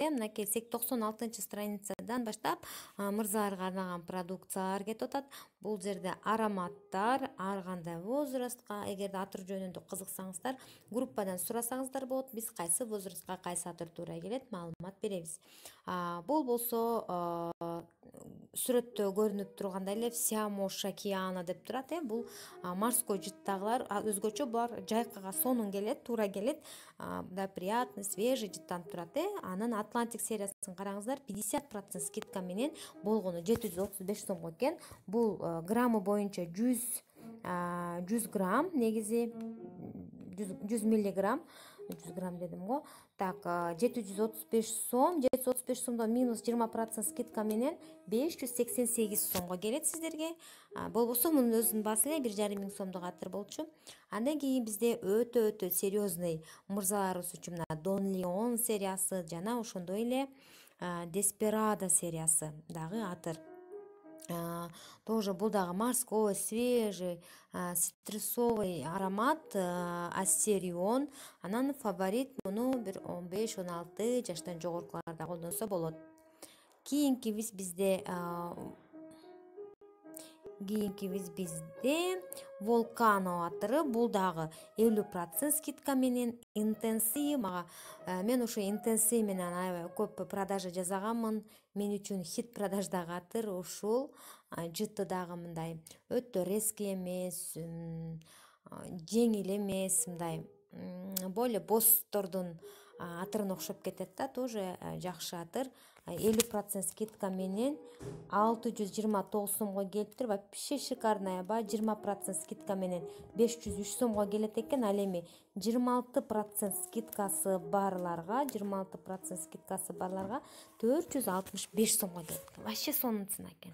мынакей 96-страницадан баштап мырзаларга арналган продукциялар кетип атат. Бул жерде ароматтар, ар кандай возрастка, эгерде атыр жөнүндө кызыксаңыздар, группадан сурасаңыздар болот. Биз кайсы возрастка кайсы атыр туура келет маалымат беребиз. Бул болсо сүрөттө көрүнүп тургандай эле Сиамош океана деп турат. Бул морской жыттагылар, өзгөчө булар жайкага сонун келет, туура келет. Да, приятный, свежий жыттанып турат. Анын Атлантик сериясын караңыздар, 50% скидка менен болгону 735 сомго экен. Бул граммы боюнча 100 грамм, негизи 100 миллиграмм, 100 грамм дедим го. Так, 735 сом, 735 сомдон минус 20% скидка менен 588 сомго келет сиздерге. Болбосо мунун өзүнүн баасы эле 1,5 миң сомдук атыр болчу. Андан кийин бизде өтө серьезный мырзаларыбыз үчүн Дон Леон сериясы жана ошондой эле Desperado сериясы дагы атыр. Тоже бул дагы морской, свежий, стрессовый аромат Ассерион. Анан фаворит муну бир 15-16 жаштан жогоркулар да колдонсо болот. Кийинкибиз bizde Volcano атыры. Бул дагы 50% скидка менен интенсив. Мен ошо интенсив менен аябай көп продажа жасаганмын. Мен үчүн хит продаждагы атыр ушул. Жыты дагы мындай өтө резкий эмес, жеңил эмес, мындай более босстордун атырына окшоп кетет да, тоже жакшы атыр. 50% скидка менен 629 сомго келиптир. Вообще шикарная ба. 20% скидка менен 503 сомго келет экен. Ал эми 26% скидкасы барларга 465 сомго келет. Вообще сонун цена экен.